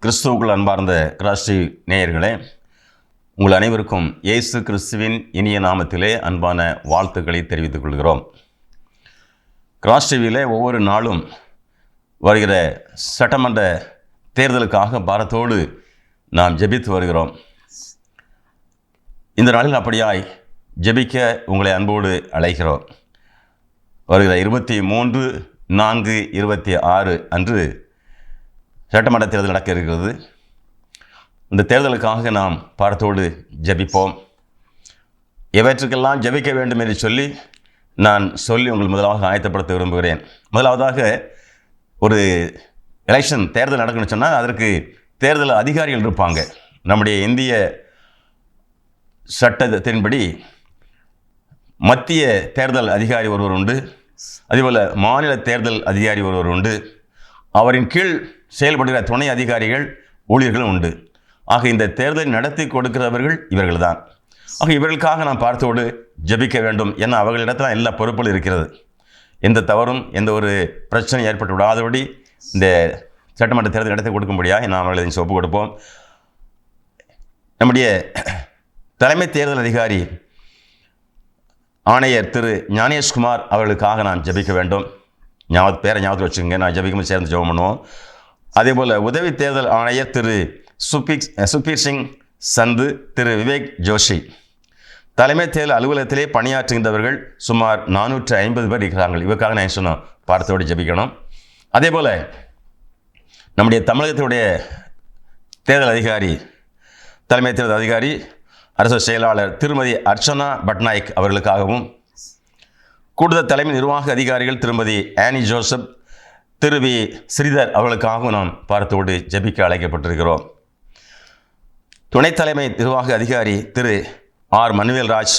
கிறிஸ்துவுக்குள் அன்பார்ந்த கிராஸ்டி நேயர்களே, உங்கள் அனைவருக்கும் இயேசு கிறிஸ்துவின் இனிய நாமத்திலே அன்பான வாழ்த்துக்களை தெரிவித்துக் கொள்கிறோம். கிராஸ் டிவியிலே ஒவ்வொரு நாளும் வருகிற சட்டமன்ற தேர்தலுக்காக பாரத்தோடு நாம் ஜெபித்து வருகிறோம். இந்த நாளில் அப்படியாய் ஜெபிக்க உங்களை அன்போடு அழைக்கிறோம். வருகிற 23/4/26 அன்று சட்டமன்ற தேர்தல் நடக்க இருக்கிறது. இந்த தேர்தலுக்காக நாம் பாரத்தோடு ஜெபிப்போம். எவற்றுக்கெல்லாம் ஜெபிக்க வேண்டும் என்று நான் சொல்லி உங்கள் முதலாக ஆயத்தப்படுத்த விரும்புகிறேன். முதலாவதாக ஒரு எலெக்ஷன் தேர்தல் நடக்கணும்னு சொன்னால் அதற்கு தேர்தல் அதிகாரிகள் இருப்பாங்க. நம்முடைய இந்திய சட்டத்தின்படி மத்திய தேர்தல் அதிகாரி ஒருவர் உண்டு, அதேபோல் மாநில தேர்தல் அதிகாரி ஒருவர் உண்டு, அவரின் கீழ் செயல்படுகிற துணை அதிகாரிகள் ஊழியர்களும் உண்டு. ஆக இந்த தேர்தலை நடத்தி கொடுக்கிறவர்கள் இவர்கள் தான். ஆக இவர்களுக்காக நாம் பார்த்தோடு ஜெபிக்க வேண்டும். ஏன்னா அவர்களிடத்தில் எல்லா பொறுப்புகளும் இருக்கிறது. எந்த தவறும் எந்த ஒரு பிரச்சனை ஏற்பட்டு விடாதபடி இந்த சட்டமன்ற தேர்தல் நடத்தி கொடுக்கும்படியாக நாம் அவர்களை ஒப்பு கொடுப்போம். நம்முடைய தலைமை தேர்தல் அதிகாரி ஆணையர் திரு ஞானேஷ்குமார் அவர்களுக்காக நான் ஜெபிக்க வேண்டும். பேரை ஞாபகத்தில் வச்சுக்கோங்க, நான் ஜெபிக்கும்போது சேர்ந்து ஜெபம் பண்ணுவோம். அதேபோல் உதவி தேர்தல் ஆணையர் திரு சுபீர் சிங் சந்து, திரு விவேக் ஜோஷி. தலைமை தேர்தல் அலுவலகத்திலே பணியாற்றுகின்றவர்கள் சுமார் 450 பேர் இருக்கிறார்கள். இவருக்காக நான் சொன்னோம் பார்த்தோடு ஜெபிக்கணும். அதேபோல் நம்முடைய தமிழகத்தினுடைய தேர்தல் அதிகாரி, தலைமை தேர்தல் அதிகாரி, அரசு செயலாளர் திருமதி அர்ச்சனா பட்நாயக் அவர்களுக்காகவும், கூடுதல் தலைமை நிர்வாக அதிகாரிகள் திருமதி ஆனி ஜோசப், திரு வி ஸ்ரீதர் அவர்களுக்காகவும் நாம் பார்த்தோடு ஜெபிக்க அழைக்கப்பட்டிருக்கிறோம். துணைத் தலைமை நிர்வாக அதிகாரி திரு ஆர் மனுவேல்ராஜ்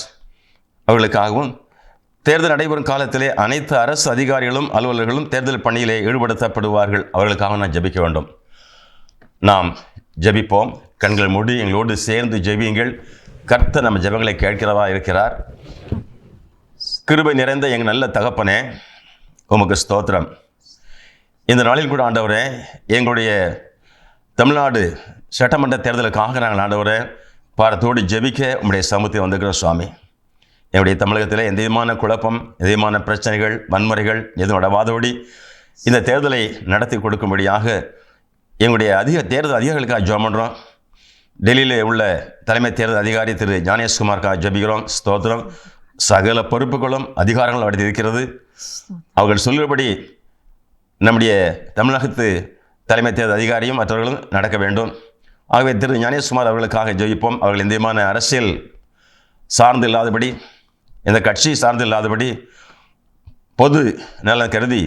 அவர்களுக்காகவும், தேர்தல் நடைபெறும் காலத்திலே அனைத்து அரசு அதிகாரிகளும் அலுவலர்களும் தேர்தல் பணியிலே ஈடுபடுத்தப்படுவார்கள், அவர்களுக்காக நான் ஜெபிக்க வேண்டும். நாம் ஜெபிப்போம். கண்கள் மூடி எங்களோடு சேர்ந்து ஜெபியுங்கள். கர்த்தர் நம்ம ஜெபங்களை கேட்கிறவா இருக்கிறார். கிருபை நிறைந்த எங்கள் நல்ல தகப்பனே, உமக்கு ஸ்தோத்திரம். இந்த நாளில் கூட ஆண்டவரே, எங்களுடைய தமிழ்நாடு சட்டமன்ற தேர்தலுக்காக நாங்கள் ஆண்டவரே பாரத்தோடு ஜெபிக்க உங்களுடைய சமூகத்தில் வந்திருக்கிறோம் சுவாமி. என்னுடைய தமிழகத்தில் எந்த விதமான குழப்பம், எந்த விதமான பிரச்சனைகள், வன்முறைகள் எதுவும் நடவாதபடி இந்த தேர்தலை நடத்தி கொடுக்கும்படியாக எங்களுடைய தேர்தல் அதிகாரிகளுக்காக ஜெபம் பண்ணுறோம். டெல்லியில் உள்ள தலைமை தேர்தல் அதிகாரி திரு ஞானேஷ்குமாருக்காக ஜெபிக்கிறோம். ஸ்தோத்திரம். சகல பொறுப்புகளும் அதிகாரங்களும் அவர்கள் இருக்கிறது. அவர்கள் சொல்லுபடி நம்முடைய தமிழகத்து தலைமை தேர்தல் அதிகாரியும் மற்றவர்களும் நடக்க வேண்டும். ஆகவே திரு ஞானேஷ்குமார் அவர்களுக்காக ஜெயிப்போம். அவர்கள் எந்த விதமான அரசியல் சார்ந்து இல்லாதபடி, எந்த கட்சி சார்ந்து இல்லாதபடி, பொது நலன் கருதி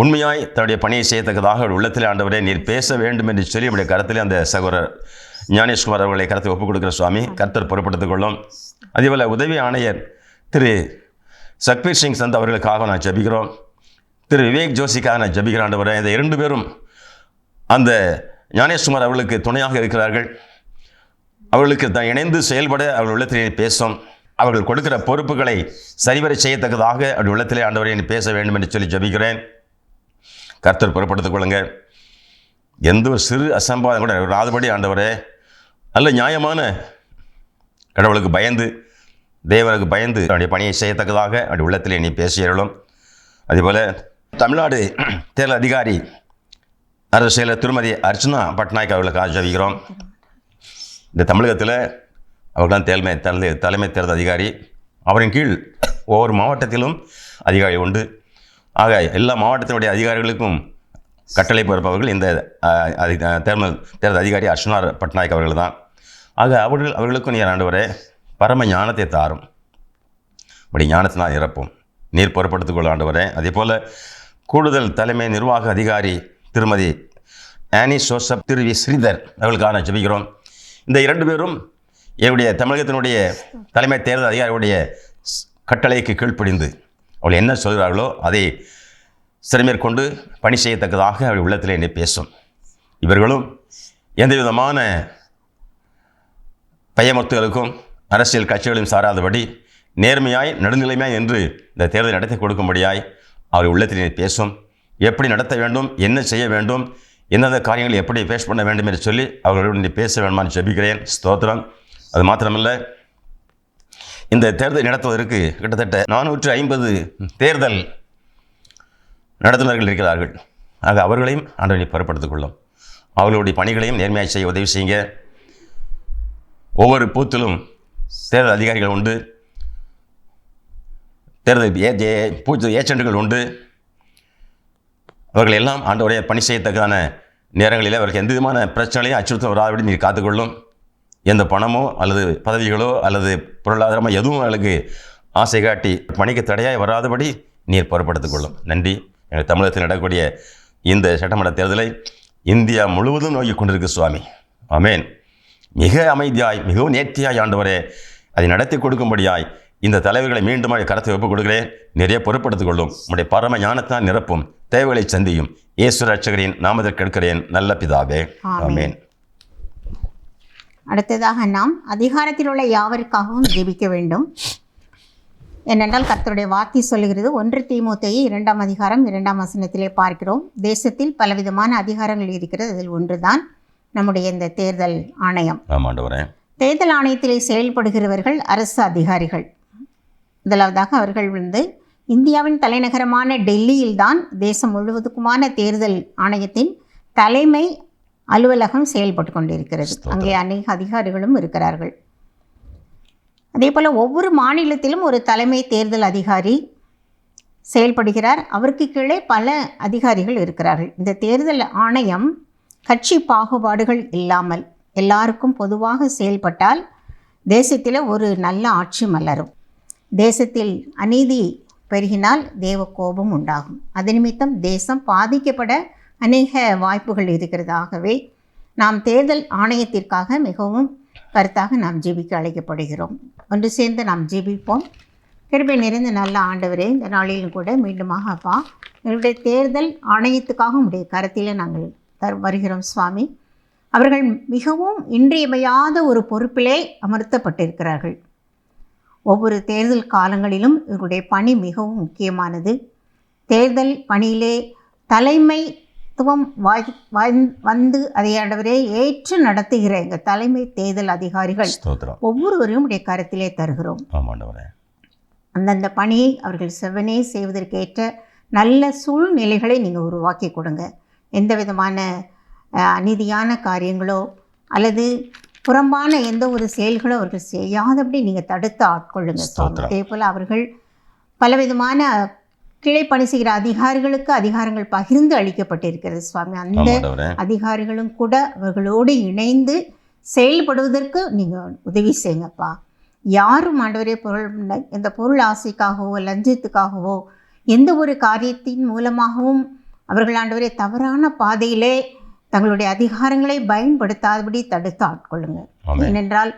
உண்மையாய் தன்னுடைய பணியை செய்யத்தக்கதாக அவருடைய உள்ளத்தில் ஆண்டவரே நீர் பேச வேண்டும் என்று சொல்லி நம்முடைய கருத்திலே அந்த சகோதரர் ஞானேஷ்குமார் அவர்களை கருத்தை ஒப்புக் கொடுக்கிற சுவாமி கர்த்தர் பொறுப்படுத்திக் கொள்ளும். அதேபோல் உதவி ஆணையர் திரு சுபீர் சிங் சந்த் அவர்களுக்காக நான் ஜெபிக்கிறோம். திரு விவேக் ஜோஷிக்காக நான் ஜெபிக்கிறேன். ஆண்டவரே, இந்த 2 பேரும் அந்த ஞானேஷ்குமார் அவர்களுக்கு துணையாக இருக்கிறார்கள். அவர்களுக்கு இணைந்து செயல்பட அவர்கள் உள்ளத்திலே பேசும். அவர்கள் கொடுக்கிற பொறுப்புகளை சரிவரை செய்யத்தக்கதாக அவருடைய உள்ளத்திலே ஆண்டவரை பேச வேண்டும் என்று சொல்லி ஜெபிக்கிறேன். கர்த்தர் பொறுப்படுத்திக் கொள்ளுங்க. எந்த ஒரு சிறு அசம்பாதம் கூட வராதபடி ஆண்டவரே, நல்ல நியாயமான கடவுளுக்கு பயந்து, தேவனுக்கு பயந்து அவருடைய பணியை செய்யத்தக்கதாக அவருடைய உள்ளத்திலே நீ பேசியறலும். அதேபோல் தமிழ்நாடு தேர்தல் அதிகாரி அரசு செயலர் திருமதி அர்ச்சனா பட்நாயக் அவர்களுக்காக ஜெபிக்கிறோம். இந்த தமிழகத்தில் அவர்கள் தான் தலைமை தேர்தல் அதிகாரி. அவரின் கீழ் ஒவ்வொரு மாவட்டத்திலும் அதிகாரி உண்டு. ஆக எல்லா மாவட்டத்தினுடைய அதிகாரிகளுக்கும் கட்டளை பிறப்பவர்கள் இந்த தேர்தல் அதிகாரி அர்ச்சனா பட்நாயக் அவர்கள் தான். ஆக அவர்களுக்கும் நீர் ஆண்டவரே பரம ஞானத்தை தாரும். அப்படி ஞானத்தினால் இறப்போம். நீர் பொறுப்படுத்திக் கொள்ள ஆண்டவரே. அதே போல் கூடுதல் தலைமை நிர்வாக அதிகாரி திருமதி ஆனி ஜோசப், திரு வி ஸ்ரீதர் அவர்களுக்காக ஜெபிக்கிறோம். இந்த 2 பேரும் என்னுடைய தமிழகத்தினுடைய தலைமை தேர்தல் அதிகாரியுடைய கட்டளைக்கு கீழ்ப்படிந்து அவள் என்ன சொல்கிறார்களோ அதை சிறமேற்கொண்டு பணி செய்யத்தக்கதாக அவள் உள்ளத்தில் என்னை பேசும். இவர்களும் எந்த விதமான பயமுறுத்தலுக்கும் அரசியல் கட்சிகளையும் சாராதபடி நேர்மையாய் நடுநிலைமையாய் என்று இந்த தேர்தலை நடத்தி கொடுக்கும்படியாய் அவர் உள்ளத்திலே பேசும். எப்படி நடத்த வேண்டும், என்ன செய்ய வேண்டும், எந்தெந்த காரியங்களை எப்படி ஃபேஸ் பண்ண வேண்டும் என்று சொல்லி அவர்களோடு நீ பேச வேண்டுமான்னு ஜெபிக்கிறேன். ஸ்தோத்திரம். அது மாத்திரமல்ல, இந்த தேர்தல் நடத்துவதற்கு கிட்டத்தட்ட 450 தேர்தல் நடத்துனர்கள் இருக்கிறார்கள். ஆக அவர்களையும் ஆண்டவரை பொறுப்படுத்திக் கொள்ளும். அவர்களுடைய பணிகளையும் நேர்மையாக செய்ய உதவி செய்யுங்க. ஒவ்வொரு பூத்திலும் தேர்தல் அதிகாரிகள் உண்டு, தேர்தல் பூத்து ஏஜென்ட்டுகள் உண்டு. அவர்கள் எல்லாம் ஆண்டவரை பணி செய்யத்தக்கான நேரங்களில் அவருக்கு எந்த விதமான பிரச்சனையும் அச்சுறுத்தம் வராதபடி நீர் காத்துக்கொள்ளும். எந்த பணமோ அல்லது பதவிகளோ அல்லது பொருளாதாரமோ எதுவும் அவர்களுக்கு ஆசை காட்டி பணிக்கு தடையாய் வராதபடி நீர் பொறுப்படுத்திக் கொள்ளும். நன்றி. எங்கள் தமிழகத்தில் நடக்கக்கூடிய இந்த சட்டமன்ற தேர்தலை இந்தியா முழுவதும் நோக்கி கொண்டிருக்கு சுவாமி. ஆமேன். மிக அமைதியாய் மிகவும் நேர்த்தியாய் ஆண்டவரே அதை நடத்தி கொடுக்கும்படியாய் இந்த தலைவர்களை மீண்டும் கரத்தை ஒப்புக் கொடுக்கிறேன். நிறைய பொறுப்படுத்திக் கொள்ளும். உடைய பரம ஞானத்தான் நிரப்பும். தேவைகளை சந்தியும். இயேசு ரட்சகரின் நாமத்தில் கேட்கிறேன் நல்ல பிதாவே. ஆமேன். அடுத்ததாக நாம் அதிகாரத்தில் உள்ள யாவருக்காகவும் ஜெபிக்க வேண்டும். ஏனென்றால் கர்த்தருடைய வார்த்தை சொல்லுகிறது, 1 தீமோத்தேயு 2ஆம் அதிகாரம் 2ஆம் வசனத்திலே பார்க்கிறோம். தேசத்தில் பலவிதமான அதிகாரங்கள் இருக்கிறது. அதில் ஒன்றுதான் நம்முடைய இந்த தேர்தல் ஆணையம். தேர்தல் ஆணையத்திலே செயல்படுகிறவர்கள் அரசு அதிகாரிகள். முதலாவதாக அவர்கள் இந்தியாவின் தலைநகரமான டெல்லியில்தான் தேசம் முழுவதுக்குமான தேர்தல் ஆணையத்தின் தலைமை அலுவலகம் செயல்பட்டு கொண்டிருக்கிறது. அங்கே அநேக அதிகாரிகளும் இருக்கிறார்கள். அதே போல் ஒவ்வொரு மாநிலத்திலும் ஒரு தலைமை தேர்தல் அதிகாரி செயல்படுகிறார். அவருக்கு கீழே பல அதிகாரிகள் இருக்கிறார்கள். இந்த தேர்தல் ஆணையம் கட்சி பாகுபாடுகள் இல்லாமல் எல்லாருக்கும் பொதுவாக செயல்பட்டால் தேசத்தில் ஒரு நல்ல ஆட்சி மலரும். தேசத்தில் அநீதி பெருகினால் தேவ கோபம் உண்டாகும். அது நிமித்தம் தேசம் பாதிக்கப்பட அநேக வாய்ப்புகள் இருக்கிறதாகவே நாம் தேர்தல் ஆணையத்திற்காக மிகவும் கருத்தாக நாம் ஜெபிக்க அழைக்கப்படுகிறோம். ஒன்று சேர்ந்து நாம் ஜெபிப்போம். கிருபை நிறைந்த நல்ல ஆண்டவரே, இந்த நாளிலும் கூட மீண்டுமாக அப்பா எங்களுடைய தேர்தல் ஆணையத்துக்காக உடைய கருத்தில் நாங்கள் வருகிறோம் சுவாமி. அவர்கள் மிகவும் இன்றியமையாத ஒரு பொறுப்பிலே அமர்த்தப்பட்டிருக்கிறார்கள். ஒவ்வொரு தேர்தல் காலங்களிலும் இவர்களுடைய பணி மிகவும் முக்கியமானது. தேர்தல் பணியிலே தலைமைத்துவம் வந்து அதை ஆண்டவரே ஏற்று நடத்துகிற எங்கள் தலைமை தேர்தல் அதிகாரிகள் ஒவ்வொருவரையும் உடைய கருத்திலே தருகிறோம். அந்தந்த பணியை அவர்கள் செவ்வனே செய்வதற்கேற்ற நல்ல சூழ்நிலைகளை நீங்கள் உருவாக்கி கொடுங்க. எந்த விதமான அநீதியான காரியங்களோ அல்லது புறம்பான எந்த ஒரு செயல்களோ அவர்கள் செய்யாதபடி நீங்கள் தடுத்து ஆட்கொள்ளுங்க சுவாமி. அதே போல் அவர்கள் பலவிதமான கீழே பணி செய்கிற அதிகாரிகளுக்கு அதிகாரங்கள் பகிர்ந்து அளிக்கப்பட்டிருக்கிறது சுவாமி. அந்த அதிகாரிகளும் கூட அவர்களோடு இணைந்து செயல்படுவதற்கு நீங்கள் உதவி செய்யுங்கப்பா. யாரும் ஆண்டவரே எந்த பொருள் ஆசைக்காகவோ லஞ்சத்துக்காகவோ எந்த ஒரு காரியத்தின் மூலமாகவும் அவர்கள் ஆண்டவரே தவறான பாதையிலே தங்களுடைய அதிகாரங்களை பயன்படுத்தாதபடி தடுத்து ஆட்கொள்ளுங்க. ஏனென்றால்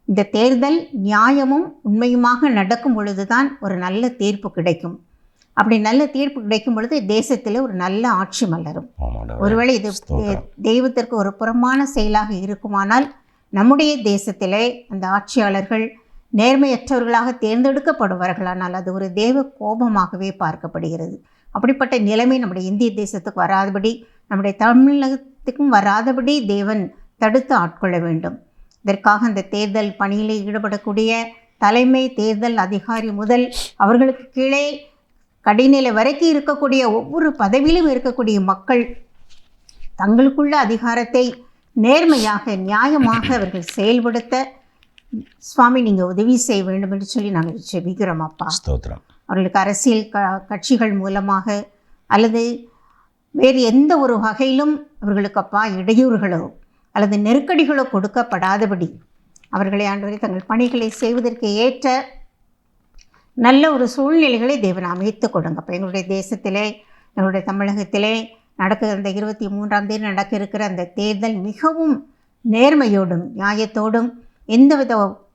இந்த தேர்தல் நியாயமும் உண்மையுமாக நடக்கும் பொழுதுதான் ஒரு நல்ல தீர்ப்பு கிடைக்கும். அப்படி நல்ல தீர்ப்பு கிடைக்கும் பொழுது தேசத்தில் ஒரு நல்ல ஆட்சி மலரும். ஒருவேளை இது தெய்வத்திற்கு ஒரு புறமான செயலாக இருக்குமானால் நம்முடைய தேசத்திலே அந்த ஆட்சியாளர்கள் நேர்மையற்றவர்களாக தேர்ந்தெடுக்கப்படுவார்களானால் அது ஒரு தேவ கோபமாகவே பார்க்கப்படுகிறது. அப்படிப்பட்ட நிலைமை நம்முடைய இந்திய தேசத்துக்கு வராதபடி, நம்முடைய தமிழகத்துக்கும் வராதபடி தேவன் தடுத்து ஆட்கொள்ள வேண்டும். இதற்காக அந்த தேர்தல் பணியில் ஈடுபடக்கூடிய தலைமை தேர்தல் அதிகாரி முதல் அவர்களுக்கு கீழே கடைநிலை வரைக்கும் இருக்கக்கூடிய ஒவ்வொரு பதவியிலும் இருக்கக்கூடிய மக்கள் தங்களுக்குள்ள அதிகாரத்தை நேர்மையாக நியாயமாக அவர்கள் செயல்படுத்த சுவாமி நீங்கள் உதவி செய்ய வேண்டும் என்று சொல்லி நாங்கள் ஜெபிக்கிறோம் அப்பா. அவர்களுக்கு அரசியல் கட்சிகள் மூலமாக அல்லது வேறு எந்த ஒரு வகையிலும் அவர்களுக்கு அப்பா இடையூறுகளோ அல்லது நெருக்கடிகளோ கொடுக்கப்படாதபடி அவர்களை ஆண்டவரை தங்கள் பணிகளை செய்வதற்கு ஏற்ற நல்ல ஒரு சூழ்நிலைகளை தேவன் அமைத்து கொடுங்க. அப்போ எங்களுடைய தேசத்திலே எங்களுடைய தமிழகத்திலே நடக்கிற அந்த 23ஆம் தேதி நடக்க இருக்கிற அந்த தேர்தல் மிகவும் நேர்மையோடும் நியாயத்தோடும் எந்தவித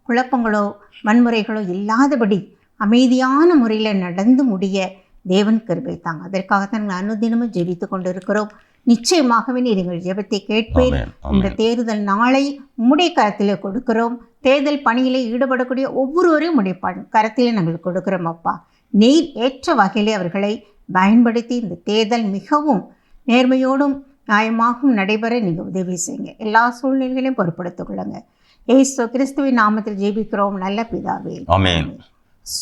குழப்பங்களோ வன்முறைகளோ இல்லாதபடி அமைதியான முறையில் நடந்து முடிய தேவன் கிருபை தாங்க. அதற்காகத்தான் நாங்கள் அனுதினமும் ஜெபித்து கொண்டு இருக்கிறோம். நிச்சயமாகவே நீர் எங்கள் ஜெபத்தை கேட்பேன். இந்த தேர்தல் நாளை உம்முடைய கரத்திலே கொடுக்கிறோம். தேர்தல் பணியிலே ஈடுபடக்கூடிய ஒவ்வொருவரையும் உடைய கரத்திலே நாங்கள் கொடுக்கிறோம் அப்பா. நீர் ஏற்ற வகையிலே அவர்களை பயன்படுத்தி இந்த தேர்தல் மிகவும் நேர்மையோடும் நியாயமாகவும் நடைபெற நீங்கள் உதவி செய்யுங்க. எல்லா சூழ்நிலைகளையும் பொறுப்படுத்திக் கொள்ளுங்க. இயேசு கிறிஸ்துவின் நாமத்தில் ஜெபிக்கிறோம் நல்ல பிதாவே. ஆமென்.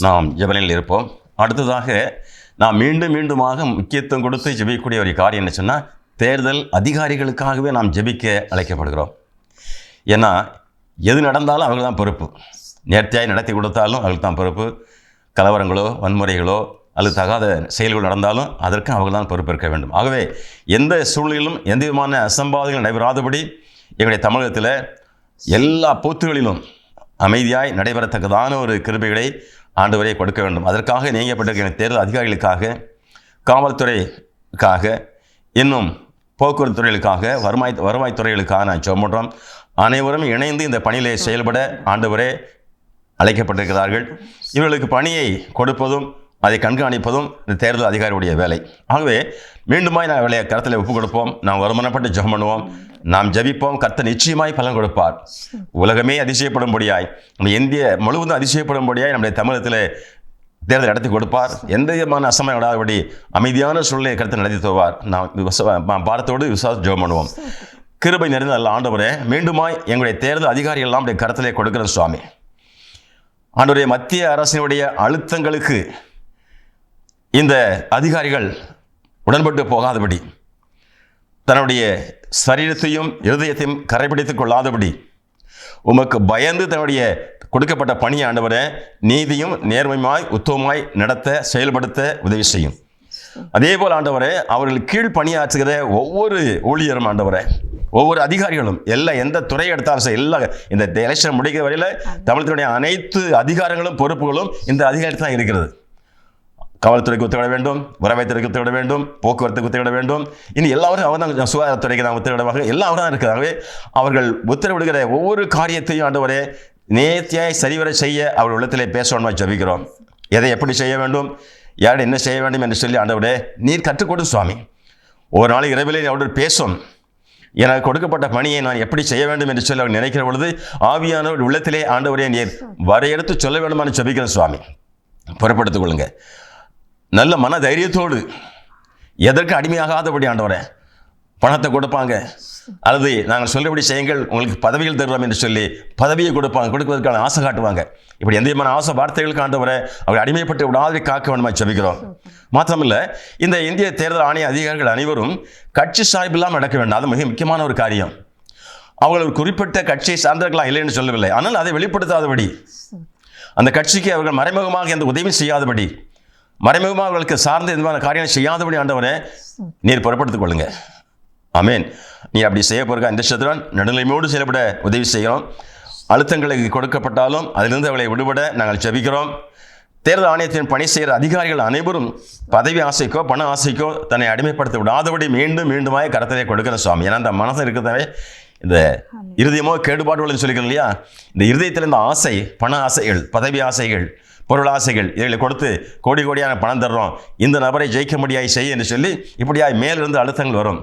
நாம் ஜெபனில் இருப்போம். அடுத்ததாக நாம் மீண்டுமாக முக்கியத்துவம் கொடுத்து ஜெபிக்கக்கூடிய ஒரு காரியம் என்ன சொன்னால், தேர்தல் அதிகாரிகளுக்காகவே நாம் ஜெபிக்க அழைக்கப்படுகிறோம். ஏன்னா எது நடந்தாலும் அவர்கள் தான் பொறுப்பு. நேர்த்தியாய் நடத்தி கொடுத்தாலும் அவர்கள் தான் பொறுப்பு. கலவரங்களோ வன்முறைகளோ அல்லது தகாத செயல்கள் நடந்தாலும் அதற்கு அவர்கள் தான் பொறுப்பேற்க வேண்டும். ஆகவே எந்த சூழ்நிலையிலும் எந்த விதமான அசம்பாவிதங்கள் நடைபெறாதபடி எங்களுடைய தமிழகத்தில் எல்லா பூத்துகளிலும் அமைதியாய் நடைபெறத்தக்கதான ஒரு கிருபைகளை ஆண்டவரே கொடுக்க வேண்டும். அதற்காக நியமிக்கப்பட்டிருக்கிற தேர்தல் அதிகாரிகளுக்காக, காவல்துறைக்காக, இன்னும் போக்குவரத்து துறைகளுக்காக, வருவாய் துறைகளுக்காக நான் சொல்லுறோம். அனைவரும் இணைந்து இந்த பணியிலே செயல்பட ஆண்டவரே அழைக்கப்பட்டிருக்கிறார்கள். இவர்களுக்கு பணியை கொடுப்பதும் அதை கண்காணிப்பதும் இந்த தேர்தல் அதிகாரியுடைய வேலை. ஆகவே மீண்டுமாய் நான் இவளை கருத்தில் ஒப்புக் கொடுப்போம். நாம் வருமானப்பட்டு ஜெபம் பண்ணுவோம். நாம் ஜெபிப்போம். கர்த்தர் நிச்சயமாய் பலன் கொடுப்பார். உலகமே அதிசயப்படும்படியாய், நம்ம இந்திய முழுவதும் அதிசயப்படும்படியாய் நம்முடைய தமிழகத்தில் தேர்தல் நடத்தி கொடுப்பார். எந்த விதமான அசமயம் விடாதபடி அமைதியான சூழ்நிலையை கருத்து நடத்தி தருவார். நாம் பாரத்தோடு விசுவாசம் ஜெபம் பண்ணுவோம். கிருபை நிறைந்த நல்ல ஆண்டவரே, மீண்டுமாய் எங்களுடைய தேர்தல் அதிகாரிகள் எல்லாம் கருத்திலே கொடுக்கிற சுவாமி, ஆண்டவரே, மத்திய அரசினுடைய அழுத்தங்களுக்கு இந்த அதிகாரிகள் உடன்பட்டு போகாதபடி, தன்னுடைய சரீரத்தையும் இருதயத்தையும் கரைபிடித்துக் கொள்ளாதபடி, உமக்கு பயந்து தன்னுடைய கொடுக்கப்பட்ட பணியை ஆண்டவரை நீதியும் நேர்மையுமாய் உத்தமமாய் நடத்த செயல்படுத்த உதவி செய்யும். அதே போல் ஆண்டவரே, அவர்கள் கீழ் பணியாற்றுகிற ஒவ்வொரு ஊழியரும் ஆண்டவரே, ஒவ்வொரு அதிகாரிகளும் எந்த துறையை எடுத்தாலும் சரி, இந்த எலெக்ஷன் முடிக்கிற வரையில் தமிழகத்தினுடைய அனைத்து அதிகாரங்களும் பொறுப்புகளும் இந்த அதிகாரத்தில் தான் இருக்கிறது. காவல்துறைக்கு உத்தரவிட வேண்டும், வருவாய்த்துறைக்கு உத்தரவிட வேண்டும், போக்குவரத்துக்கு உத்தரவிட வேண்டும். இனி எல்லாரும் அவர் தான், சுகாதாரத்துறைக்கு தான் உத்தரவிடுவாங்க. எல்லாரும் தான் இருக்கிறாங்கவே. அவர்கள் உத்தரவிடுகிற ஒவ்வொரு காரியத்தையும் ஆண்டவரே நேர்த்தியாய் சரிவர செய்ய அவர் உள்ளத்திலே பேசணுமா ஜெபிக்கிறோம். எதை எப்படி செய்ய வேண்டும், யாரை என்ன செய்ய வேண்டும் என்று சொல்லி ஆண்டவரே நீர் கற்றுக்கொடு சுவாமி. ஒரு நாள் இரவிலே அவர்கள் பேசும், எனக்கு கொடுக்கப்பட்ட பணியை நான் எப்படி செய்ய வேண்டும் என்று சொல்லி அவர் நினைக்கிற பொழுது ஆவியானவர் உள்ளத்திலே ஆண்டவரே நீர் வரையறுத்து சொல்ல வேண்டுமான்னு ஜெபிக்கிறேன் சுவாமி. புறப்படுத்திக் கொள்ளுங்க. நல்ல மன தைரியத்தோடு, எதற்கு அடிமையாகாதபடி ஆண்டவரே, பணத்தை கொடுப்பாங்க அல்லது நாங்கள் சொல்லபடி செய்யுங்கள் உங்களுக்கு பதவிகள் தருவோம் என்று சொல்லி பதவியை கொடுப்பதற்கான ஆசை காட்டுவாங்க. இப்படி எந்த விதமான ஆசை வார்த்தைகளுக்கு ஆண்டவரை அவர் அடிமைப்பட்டு விடாது காக்க வேண்டுமா ஜெபிக்கிறோம். மாத்திரமில்லை, இந்த இந்திய தேர்தல் ஆணைய அதிகாரிகள் அனைவரும் கட்சி சார்பில்லாமல் நடக்க வேண்டும். அது மிக முக்கியமான ஒரு காரியம். அவர்கள் ஒரு குறிப்பிட்ட கட்சியை சார்ந்திருக்கலாம், இல்லைன்னு சொல்லவில்லை. ஆனால் அதை வெளிப்படுத்தாதபடி, அந்த கட்சிக்கு அவர்கள் மறைமுகமாக எந்த உதவியும் செய்யாதபடி, மறைமுகமாக அவர்களுக்கு சார்ந்த எந்த காரியங்களை செய்யாதபடி ஆண்டவரை நீர் புறப்படுத்திக் கொள்ளுங்க. ஆமேன். நீ அப்படி செய்ய போகிறா இந்த சதுரன் நடுநிலைமையோடு செயல்பட உதவி செய்கிறோம். அழுத்தங்களுக்கு கொடுக்கப்பட்டாலும் அதிலிருந்து அவளை விடுபட நாங்கள் ஜெபிக்கிறோம். தேர்தல் ஆணையத்தின் பணி செய்கிற அதிகாரிகள் அனைவரும் பதவி ஆசைக்கோ பண ஆசைக்கோ தன்னை அடிமைப்படுத்த விடாதபடி மீண்டுமாய் கரத்திலே கொடுக்கிற சுவாமி. ஏன்னா அந்த மனசை இருக்கிறதவே இந்த இருதயமோ கேடுபாடுகள் சொல்லிக்கிறோம் இல்லையா, இந்த இருதயத்தில் இந்த ஆசை, பண ஆசைகள், பதவி ஆசைகள், பொருள் ஆசைகள், இவர்களை கொடுத்து கோடியான பணம் தர்றோம், இந்த நபரை ஜெயிக்க முடியாய் செய்ய என்று சொல்லி இப்படியாய் மேலிருந்து அழுத்தங்கள் வரும்.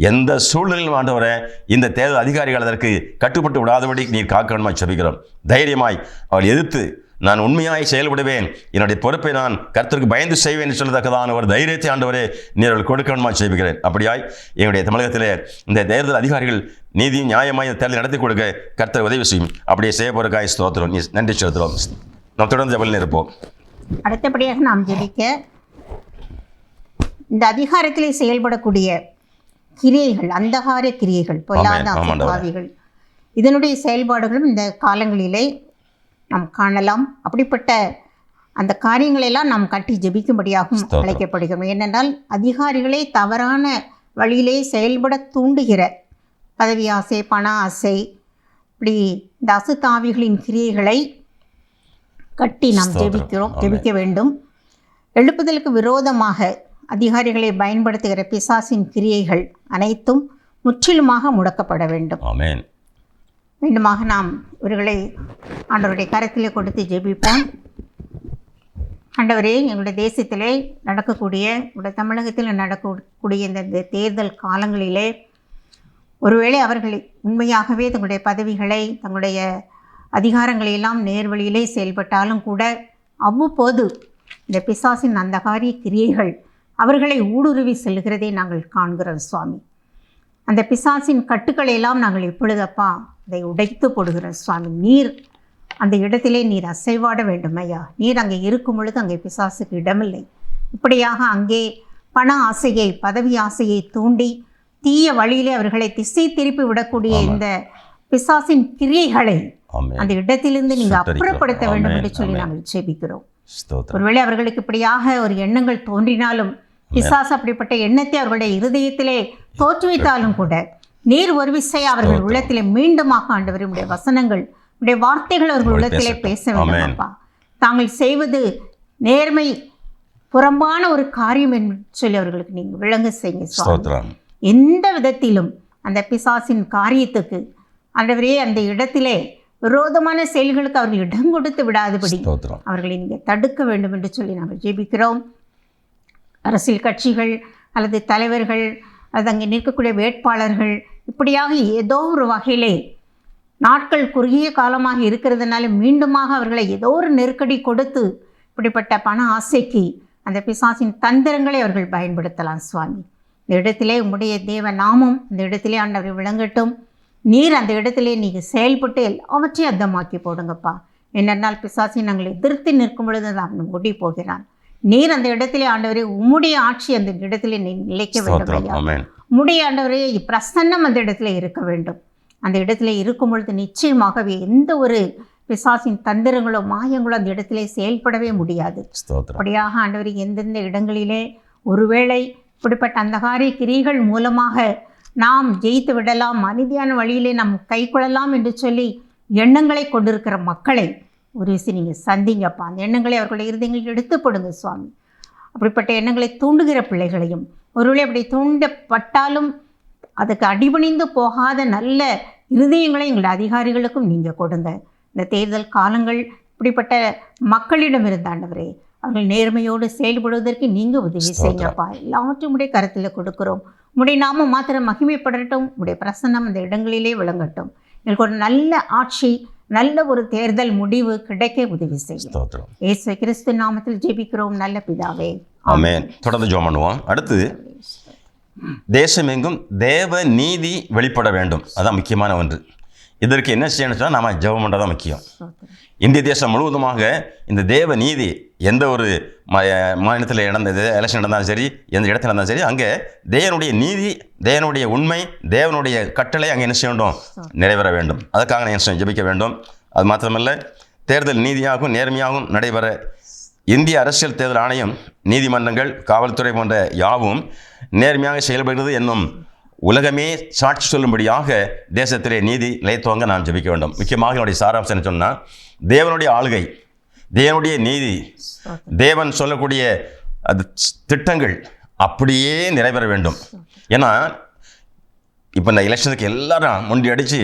எந்த சூழ்நிலையிலும் ஆண்டவரை இந்த தேர்தல் அதிகாரிகள் அதற்கு கட்டுப்பட்டு விடாதபடி நீர் காக்க வேண்டுமாய் ஜெபிக்கிறோம். தைரியமாய் அவள் எதிர்த்து நான் உண்மையாய் செயல்படுவேன், என்னுடைய பொறுப்பை நான் கர்த்தருக்கு பயந்து செய்வேன் என்று சொல்லத்தக்கதான ஒரு தைரியத்தை ஆண்டவரே நீர் அவள் கொடுக்க வேண்டுமாய் ஜெபிக்கிறேன். அப்படியாய் எங்களுடைய தமிழகத்திலே இந்த தேர்தல் அதிகாரிகள் நீதி நியாயமாய் தேர்தல் நடத்தி கொடுக்க கர்த்தர் உதவி செய்யும். அப்படியே செய்ய போறக்காய் ஸ்தோத்திரம், நன்றி செலுத்துகிறோம். நாம் தொடர்ந்து ஜெபத்தில் இருப்போம். அடுத்தபடியாக நாம் ஜெபிக்க, இந்த அதிகாரத்திலே செயல்படக்கூடிய கிரியைகள், அந்தகார கிரியைகள், பொல்லாத ஆவிகள், இதனுடைய செயல்பாடுகளும் இந்த காலங்களிலே நாம் காணலாம். அப்படிப்பட்ட அந்த காரியங்களெல்லாம் நாம் கட்டி ஜெபிக்கும்படியாகவும் அழைக்கப்படுகிறோம். ஏனென்றால் அதிகாரிகளே தவறான வழியிலே செயல்பட தூண்டுகிற பதவி ஆசை, பண ஆசை, இப்படி இந்த அசுத்தாவிகளின் கிரியைகளை கட்டி நாம் ஜெபிக்க வேண்டும். எழுப்புதலுக்கு விரோதமாக அதிகாரிகளை பயன்படுத்துகிற பிசாசின் கிரியைகள் அனைத்தும் முற்றிலுமாக முடக்கப்பட வேண்டும். ஆமென். மீண்டுமாக நாம் இவர்களை ஆண்டவருடைய கரத்திலே கொடுத்து ஜெபிப்போம். ஆண்டவரே, எங்களுடைய தேசத்திலே நடக்கக்கூடிய, எங்களுடைய தமிழகத்தில் நடக்கக்கூடிய இந்த தேர்தல் காலங்களிலே ஒருவேளை அவர்கள் உண்மையாகவே தங்களுடைய பதவிகளை, தங்களுடைய அதிகாரங்களையெல்லாம் நேர்வழியிலே செயல்பட்டாலும் கூட அவ்வப்போது இந்த பிசாசின் அந்தகாரிய கிரியைகள் அவர்களை ஊடுருவி செல்கிறதை நாங்கள் காண்கிறோம் சுவாமி. அந்த பிசாசின் கட்டுக்களை எல்லாம் நாங்கள் இப்பொழுதப்பா அதை உடைத்து போடுகிறோம் சுவாமி. நீர் அந்த இடத்திலே நீர் அசைவாட வேண்டும் ஐயா. நீர் அங்கே இருக்கும் பொழுது அங்கே பிசாசுக்கு இடமில்லை. இப்படியாக அங்கே பண ஆசையை, பதவி ஆசையை தூண்டி தீய வழியிலே அவர்களை திசை திருப்பி விடக்கூடிய இந்த பிசாசின் கிரியைகளை அந்த இடத்திலிருந்து நீங்கள் அப்புறப்படுத்த வேண்டும் என்று சொல்லி நாங்கள் ஜெபிக்கிறோம். ஒருவேளை அவர்களுக்கு இப்படியாக ஒரு எண்ணங்கள் தோன்றினாலும், பிசாசு அப்படிப்பட்ட எண்ணத்தை அவர்களுடைய இருதயத்திலே தோற்றுவித்தாலும் கூட, நீர் ஒரு விசை அவர்கள் உள்ளத்திலே மீண்டுமாக ஆண்டவரே உடைய வசனங்கள், உடைய வார்த்தைகள் அவர்கள் உள்ளத்திலே பேச வேண்டும் அப்பா. தாங்கள் செய்வது நேர்மை புறம்பான ஒரு காரியம் என்று சொல்லி அவர்களுக்கு நீங்கள் விளங்க செய்யுங்க. எந்த விதத்திலும் அந்த பிசாசின் காரியத்துக்கு ஆண்டவரே அந்த இடத்திலே விரோதமான செயல்களுக்கு அவர்கள் இடம் கொடுத்து விடாதபடி அவர்களை நீங்கள் தடுக்க வேண்டும் என்று சொல்லி நாங்கள் ஜெபிக்கிறோம். அரசியல் கட்சிகள் அல்லது தலைவர்கள் அல்லது அங்கே நிற்கக்கூடிய வேட்பாளர்கள் இப்படியாக ஏதோ ஒரு வகையிலே நாட்கள் குறுகிய காலமாக இருக்கிறதுனால மீண்டுமாக அவர்களை ஏதோ ஒரு நெருக்கடி கொடுத்து இப்படிப்பட்ட பண ஆசைக்கு அந்த பிசாசின் தந்திரங்களை அவர்கள் பயன்படுத்தலாம் சுவாமி. இந்த இடத்திலே உம்முடைய தேவ நாமம் அந்த இடத்திலே ஆண்டவரை விளங்கட்டும். நீர் அந்த இடத்திலே நீங்கள் செயல்பட்டு எல்லாவற்றையும் அர்த்தமாக்கி போடுங்கப்பா. என்னென்னால் பிசாசி நாங்கள் எதிர்த்து நிற்கும் பொழுது தான் ஓடி போகிறான். நீர் அந்த இடத்திலே ஆண்டவரே உம்முடைய ஆட்சி அந்த இடத்திலே நிலைக்க வேண்டும் ஐயா. உம்முடைய ஆண்டவரே பிரசன்னம் அந்த இடத்துல இருக்க வேண்டும். அந்த இடத்துல இருக்கும் பொழுது நிச்சயமாகவே எந்த ஒரு பிசாசின் தந்திரங்களோ மாயங்களோ அந்த இடத்திலே செயல்படவே முடியாது. அப்படியாக ஆண்டவரே எந்தெந்த இடங்களிலே ஒருவேளை இப்படிப்பட்ட அந்தகாரிய கிரிகள் மூலமாக நாம் ஜெயித்து விடலாம், அமைதியான வழியிலே நாம் கை கொள்ளலாம் என்று சொல்லி எண்ணங்களை கொண்டிருக்கிற மக்களை ஒரு விஷயம் நீங்கள் சந்திங்கப்பா. அந்த எண்ணங்களை அவர்களுடைய இருதயங்களில் எடுத்து போடுங்க சுவாமி. அப்படிப்பட்ட எண்ணங்களை தூண்டுகிற பிள்ளைகளையும், ஒருவேளை அப்படி தூண்டப்பட்டாலும் அதுக்கு அடிபணிந்து போகாத நல்ல இருதயங்களை எங்களுடைய அதிகாரிகளுக்கும் நீங்கள் கொடுங்க. இந்த தேர்தல் காலங்கள் இப்படிப்பட்ட மக்களிடம் இருந்தாண்டவரே அவர்கள் நேர்மையோடு செயல்படுவதற்கு நீங்கள் உதவி செய்யுங்கப்பா. எல்லாவற்றையும் உடைய கருத்தில் கொடுக்குறோம். உடைய நாமம் மாத்திரம் மகிமைப்படட்டும். உடைய பிரசன்னம் அந்த இடங்களிலே விளங்கட்டும். எங்களுக்கு ஒரு நல்ல ஆட்சி, நல்ல ஒரு தேர்தல் முடிவு கிடைக்க உதவி செய்யும். இயேசு கிறிஸ்து நாமத்தில் ஜெபிக்கிறோம் நல்ல பிதாவே, ஆமென். தொடர்ந்து ஜெபம் பண்ணுவோம். அடுத்து தேசமெங்கும் தேவ நீதி வெளிப்பட வேண்டும். அதான் முக்கியமான ஒன்று. இதற்கு என்ன செய்யணும்னு சொன்னால் நாம் ஜெபம் பண்ணுறது தான் முக்கியம். இந்திய தேசம் முழுவதுமாக இந்த தேவ நீதி எந்த ஒரு மாநிலத்தில் எலெக்ஷன் நடந்தாலும் சரி, எந்த இடத்துல இருந்தாலும் சரி, அங்கே தேவனுடைய நீதி, தேவனுடைய உண்மை, தேவனுடைய கட்டளை அங்கே என்ன செய்ய வேண்டும், நிறைவேற வேண்டும். அதுக்காக நான் ஜெபிக்க வேண்டும். அது மாத்திரமல்ல, தேர்தல் நீதியாகவும் நேர்மையாகவும் நடைபெற இந்திய அரசியல் தேர்தல் ஆணையம், நீதிமன்றங்கள், காவல்துறை போன்ற யாவும் நேர்மையாக செயல்படுகிறது என்னும் உலகமே சாட்சி சொல்லும்படியாக தேசத்திலே நீதி நிலைத்துவங்க நாம் ஜெபிக்க வேண்டும். முக்கியமாக என்னுடைய சாராம்சம் என்ன சொன்னால், தேவனுடைய ஆளுகை, தேவனுடைய நீதி, தேவன் சொல்லக்கூடிய அது திட்டங்கள் அப்படியே நிறைவேற வேண்டும். ஏன்னா இப்போ இந்த எலெக்ஷனுக்கு எல்லாரும் முண்டி அடித்து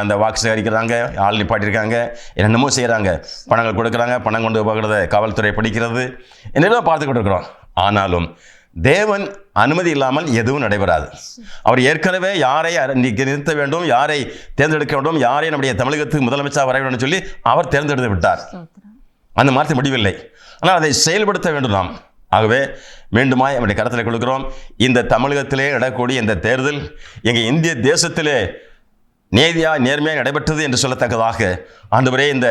அந்த வாக்கு சேகரிக்கிறாங்க, ஆள் நிப்பாட்டியிருக்காங்க, என்னென்னமோ செய்கிறாங்க, பணங்கள் கொடுக்குறாங்க, பணம் கொண்டு போகிறத காவல்துறை படிக்கிறது, என்னெல்லாம் பார்த்துக்கிட்டு இருக்கிறோம். ஆனாலும் தேவன் அனுமதி இல்லாமல் எதுவும் நடைபெறாது. அவர் ஏற்கனவே யாரை நிறுத்த வேண்டும், யாரை தேர்ந்தெடுக்க வேண்டும், யாரை நம்முடைய தமிழகத்துக்கு முதலமைச்சர் வர வேண்டும் சொல்லி அவர் தேர்ந்தெடுத்து விட்டார். அந்த மாதிரி முடிவில்லை. ஆனால் அதை செயல்படுத்த வேண்டும் நாம். ஆகவே மீண்டுமாய் நம்முடைய கருத்தில் கொடுக்கிறோம். இந்த தமிழகத்திலே நடக்கக்கூடிய இந்த தேர்தல் எங்கள் இந்திய தேசத்திலே நேர்மையாக நடைபெற்றது என்று சொல்லத்தக்கதாக ஆண்டவரே இந்த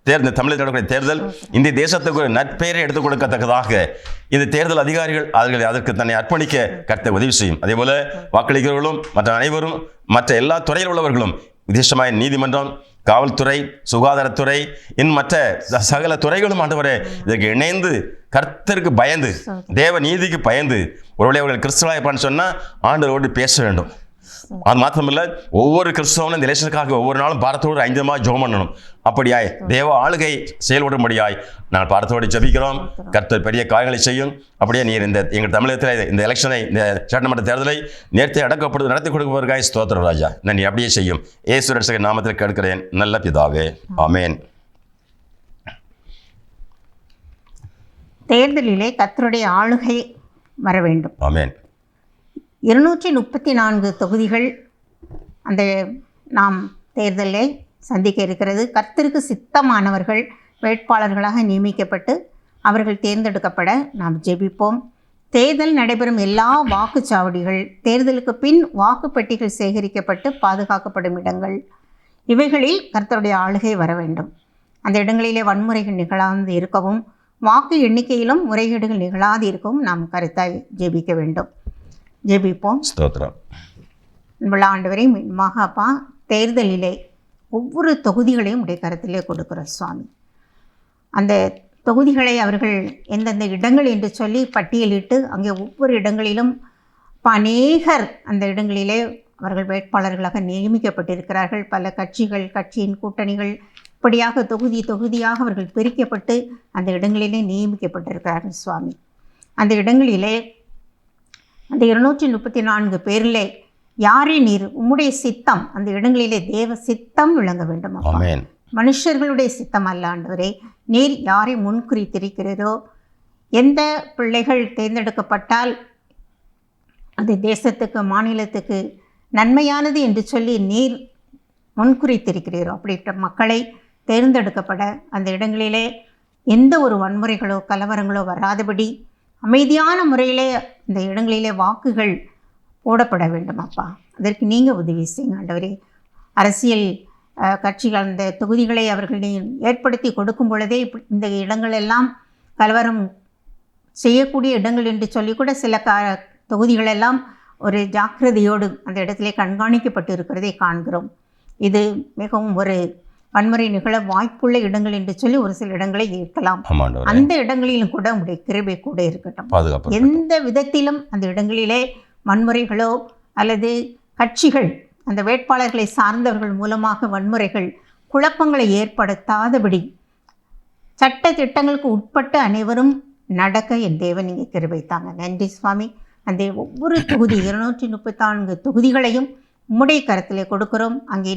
தமிழகத்தில் நடக்கக்கூடிய தேர்தல் இந்திய தேசத்துக்கு ஒரு நற்பெயரை எடுத்துக் கொடுக்கத்தக்கதாக இந்த தேர்தல் அதிகாரிகள் அதற்கு தன்னை அர்ப்பணிக்க கர்த்தர் உதவி செய்யும். அதே போல வாக்களிக்கிறவர்களும் மற்ற அனைவரும் மற்ற எல்லா துறையில் உள்ளவர்களும் விசேஷமாய் நீதிமன்றம், காவல்துறை, சுகாதாரத்துறை, இன்னும் மற்ற சகல துறைகளும் ஆண்டவரே இதற்கு இணைந்து கர்த்தருக்கு பயந்து, தேவ நீதிக்கு பயந்து, ஒருவேளை அவர்கள் கிறிஸ்தவராக சொன்னால் ஆண்டவரோடு பேச வேண்டும். அது மாத்திரமில்லை, ஒவ்வொரு கிறிஸ்தவனும் இந்த எலெக்ஷனுக்காக ஒவ்வொரு நாளும் பாரத்தோடு 5 மாதம் ஜெபம் பண்ணணும். அப்படியாய் தேவ ஆளுகை செயல்படும்படியாய் நாங்கள் பாரத்தோடு ஜெபிக்கிறோம். கர்த்தர் பெரிய காரியங்களை செய்யும். அப்படியே நீர் இந்த எங்கள் தமிழகத்தில் இந்த எலெக்ஷனை, இந்த சட்டமன்ற தேர்தலை நேர்த்தி அடக்கப்படுவது நடத்தி கொடுப்பதற்காக ஸ்தோத்திரம் ராஜா. நான் அப்படியே செய்யும் இயேசு ரட்சகர் நாமத்தில் கேட்கிறேன் நல்ல பிதாவே, ஆமென். தேர்தலிலே கர்த்தருடைய ஆளுகை வர வேண்டும். ஆமென். 234 தொகுதிகள் அந்த நாம் தேர்தலை சந்திக்க இருக்கிறது. கர்த்தருக்கு சித்தமானவர்கள் வேட்பாளர்களாக நியமிக்கப்பட்டு அவர்கள் தேர்ந்தெடுக்கப்பட நாம் ஜெபிப்போம். தேர்தல் நடைபெறும் எல்லா வாக்குச்சாவடிகள், தேர்தலுக்கு பின் வாக்குப்பெட்டிகள் சேகரிக்கப்பட்டு பாதுகாக்கப்படும் இடங்கள், இவைகளில் கர்த்தருடைய ஆளுகை வர வேண்டும். அந்த இடங்களிலே வன்முறைகள் நிகழாது இருக்கவும், வாக்கு எண்ணிக்கையிலும் முறைகேடுகள் நிகழாது இருக்கவும் நாம் கருத்தாய் ஜெபிக்க வேண்டும். ஜெபிப்போம். ஸ்தோத்திரம். அன்புள்ள ஆண்டவரே, மீண்டுமாக அப்பா, தேர்தலிலே ஒவ்வொரு தொகுதிகளையும் உடைய கருத்திலே கொடுக்கிறோம் சுவாமி. அந்த தொகுதிகளை அவர்கள் எந்தெந்த இடங்கள் என்று சொல்லி பட்டியலிட்டு அங்கே ஒவ்வொரு இடங்களிலும் அநேகர் அந்த இடங்களிலே அவர்கள் வேட்பாளர்களாக நியமிக்கப்பட்டிருக்கிறார்கள். பல கட்சிகள், கட்சியின் கூட்டணிகள் இப்படியாக தொகுதி தொகுதியாக அவர்கள் பிரிக்கப்பட்டு அந்த இடங்களிலே நியமிக்கப்பட்டிருக்கிறார்கள் சுவாமி. அந்த இடங்களிலே அந்த 234 பேரிலே யாரே நீர் உம்முடைய சித்தம் அந்த இடங்களிலே தேவ சித்தம் விளங்க வேண்டும் அப்பா. ஆமென். மனுஷர்களுடைய சித்தம் அல்ல ஆண்டவரே. நீர் யாரை முன்குறித்திருக்கிறீரோ, எந்த பிள்ளைகள் தேர்ந்தெடுக்கப்பட்டால் அது தேசத்துக்கு, மாநிலத்துக்கு நன்மையானது என்று சொல்லி நீர் முன்குறித்திருக்கிறீரோ, அப்படிப்பட்ட மக்களை தேர்ந்தெடுக்கப்பட அந்த இடங்களிலே எந்த ஒரு வன்முறைகளோ கலவரங்களோ வராதபடி அமைதியான முறையிலே அந்த இடங்களிலே வாக்குகள் போடப்பட வேண்டும் அப்பா. அதற்கு நீங்கள் உதவி செய்யுங்க ஆண்டவரே. அரசியல் கட்சிகள் அந்த தொகுதிகளை அவர்கள் ஏற்படுத்தி கொடுக்கும் பொழுதே இந்த இடங்கள் எல்லாம் கலவரம் செய்யக்கூடிய இடங்கள் என்று சொல்லி கூட சில தொகுதிகளெல்லாம் ஒரு ஜாக்கிரதையோடு அந்த இடத்திலே கண்காணிக்கப்பட்டு இருக்கிறதை காண்கிறோம். இது மிகவும் ஒரு வன்முறை நிகழ வாய்ப்புள்ள இடங்கள் என்று சொல்லி ஒரு சில இடங்களை இருக்கலாம். அந்த இடங்களிலும் கூட உங்களுடைய கிருபை கூட இருக்கட்டும். எந்த விதத்திலும் அந்த இடங்களிலே வன்முறைகளோ அல்லது கட்சிகள் அந்த வேட்பாளர்களை சார்ந்தவர்கள் மூலமாக வன்முறைகள், குழப்பங்களை ஏற்படுத்தாதபடி சட்ட திட்டங்களுக்கு உட்பட்டு அனைவரும் நடக்க என் தேவன் நீங்கள் கிருபைத்தாங்க. நன்றி சுவாமி. அந்த ஒவ்வொரு தொகுதி 234 தொகுதிகளையும் உம்முடைய கரத்திலே கொடுக்கிறோம். அங்கே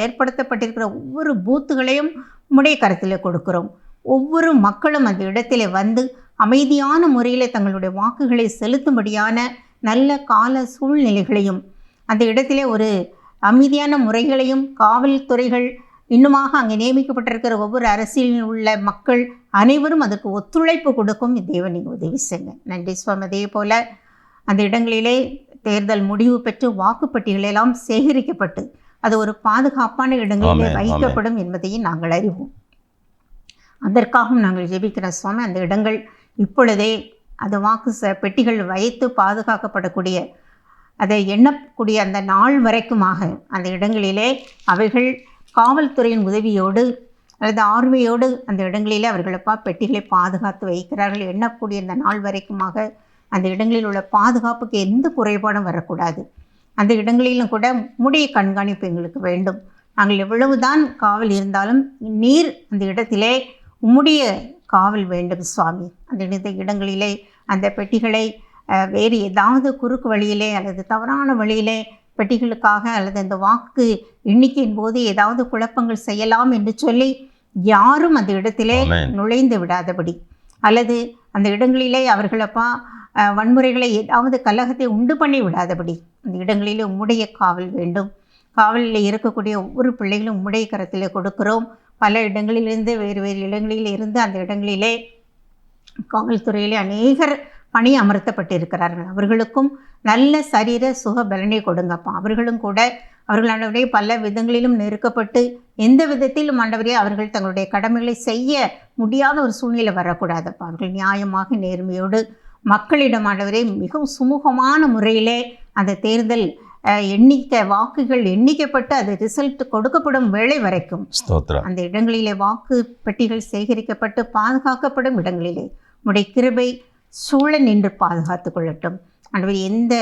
ஏற்படுத்தப்பட்டிருக்கிற ஒவ்வொரு பூத்துகளையும் உம்முடைய கரத்திலே கொடுக்கிறோம். ஒவ்வொரு மக்களும் அந்த இடத்திலே வந்து அமைதியான முறையில் தங்களுடைய வாக்குகளை செலுத்தும்படியான நல்ல கால சூழ்நிலைகளையும் அந்த இடத்திலே ஒரு அமைதியான முறைகளையும் காவல்துறைகள் இன்னுமாக அங்கே நியமிக்கப்பட்டிருக்கிற ஒவ்வொரு அரசியலில் உள்ள மக்கள் அனைவரும் அதற்கு ஒத்துழைப்பு கொடுக்கும் தேவன் நீங்கள் உதவி செய்யுங்க. நன்றி சுவாமி. அதே போல் அந்த இடங்களிலே தேர்தல் முடிவு பெற்று வாக்குப்பட்டிகளெல்லாம் சேகரிக்கப்பட்டு அது ஒரு பாதுகாப்பான இடங்களிலே வைக்கப்படும் என்பதையும் நாங்கள் அறிவோம். அதற்காகவும் நாங்கள் ஜெபிக்கிற சுவாமி. அந்த இடங்கள் இப்பொழுதே அது வாக்கு பெட்டிகள் வைத்து பாதுகாக்கப்படக்கூடிய அதை எண்ணக்கூடிய அந்த நாள் வரைக்குமாக அந்த இடங்களிலே அவைகள் காவல்துறையின் உதவியோடு அல்லது ஆர்மியோடு அந்த இடங்களிலே அவர்களப்பா பெட்டிகளை பாதுகாத்து வைக்கிறார்கள். எண்ணக்கூடிய அந்த நாள் வரைக்குமாக அந்த இடங்களில் உள்ள பாதுகாப்புக்கு எந்த குறைபாடும் வரக்கூடாது. அந்த இடங்களிலும் கூட உம்முடைய கண்காணிப்பு எங்களுக்கு வேண்டும். நாங்கள் எவ்வளவுதான் காவல் இருந்தாலும் நீர் அந்த இடத்திலே உம்முடைய காவல் வேண்டும் சுவாமி. அந்த இடங்களிலே அந்த பெட்டிகளை வேறு ஏதாவது குறுக்கு வழியிலே அல்லது தவறான வழியிலே பெட்டிகளுக்காக அல்லது அந்த வாக்கு எண்ணிக்கையின் போது ஏதாவது குழப்பங்கள் செய்யலாம் என்று சொல்லி யாரும் அந்த இடத்திலே நுழைந்து விடாதபடி அல்லது அந்த இடங்களிலே அவர்களப்பா வன்முறைகளை ஏதாவது கலகத்தை உண்டு பண்ணி விடாதபடி அந்த இடங்களிலே உம்முடைய காவல் வேண்டும். காவலில் இருக்கக்கூடிய ஒவ்வொரு பிள்ளைகளும் உம்முடைய கரத்திலே கொடுக்கிறோம். பல இடங்களிலிருந்து வேறு வேறு இடங்களில் இருந்து அந்த இடங்களிலே காவல்துறையிலே அநேகர் பணி அமர்த்தப்பட்டிருக்கிறார்கள். அவர்களுக்கும் நல்ல சரீர சுக பலனை கொடுங்கப்பா. அவர்களும் கூட அவர்களுடைய பல விதங்களிலும் நெருக்கப்பட்டு எந்த விதத்திலும் ஆண்டவரே அவர்கள் தங்களுடைய கடமைகளை செய்ய முடியாத ஒரு சூழ்நிலை வரக்கூடாதப்பா. அவர்கள் நியாயமாக நேர்மையோடு மக்களிடம் ஆண்டவரே மிகவும் சுமூகமான முறையிலே அந்த தேர்தல் வாக்குகள் எண்ணிக்கப்பட்டு அது ரிசல்ட் கொடுக்கப்படும் வேளை வரைக்கும் அந்த இடங்களிலே வாக்கு பெட்டிகள் சேகரிக்கப்பட்டு பாதுகாக்கப்படும் இடங்களிலே உம்முடைய கிருபை சூழ நின்று பாதுகாத்து கொள்ளட்டும். ஆண்டவர் எந்த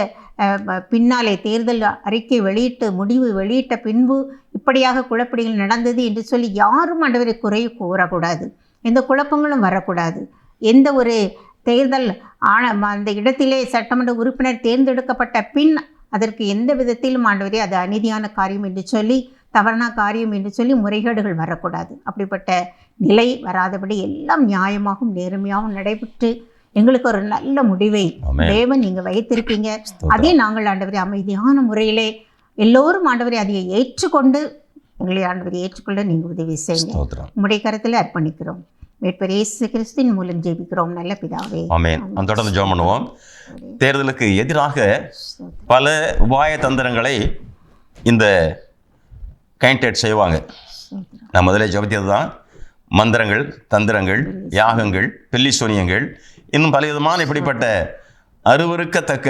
பின்னாலே தேர்தல் அறிக்கை வெளியிட்டு முடிவு வெளியிட்ட பின்பு இப்படியாக குழப்படிகள் நடந்தது என்று சொல்லி யாரும் ஆண்டவரை குறை கூறக்கூடாது. எந்த குழப்பங்களும் வரக்கூடாது. எந்த ஒரு தேர்தல் அந்த இடத்திலே சட்டமன்ற உறுப்பினர் தேர்ந்தெடுக்கப்பட்ட பின் அதற்கு எந்த விதத்திலும் ஆண்டவரே அது அநீதியான காரியம் என்று சொல்லி தவறான காரியம் என்று சொல்லி முறைகேடுகள் வரக்கூடாது. அப்படிப்பட்ட நிலை வராதபடி எல்லாம் நியாயமாகவும் நேர்மையாகவும் நடைபெற்று எங்களுக்கு ஒரு நல்ல முடிவை தேவன் நீங்கள் வைத்திருப்பீங்க. அதே நாங்கள் ஆண்டவரே அமைதியான முறையிலே எல்லோரும் ஆண்டவரே அதை ஏற்றுக்கொண்டு எங்களை ஆண்டவரை ஏற்றுக்கொள்ள நீங்கள் உதவி செய்யுங்க. உம்முடைய கரத்தில் அர்ப்பணிக்கிறோம். மீட்பர் இயேசு கிறிஸ்துவின் மூலம் ஜெபிக்கிறோம் நல்ல பிதாவே. ஆமென். நாம் தொடர்ந்து ஜெபம் பண்ணுவோம். தேர்தலுக்கு எதிராக பல உபாய தந்திரங்களை இந்த கேண்டிடேட் செய்வாங்க. நான் முதலே ஜெபித்தது தான் மந்திரங்கள், தந்திரங்கள், யாகங்கள், பில்லி சூனியங்கள், இன்னும் பல விதமான இப்படிப்பட்ட அருவருக்கத்தக்க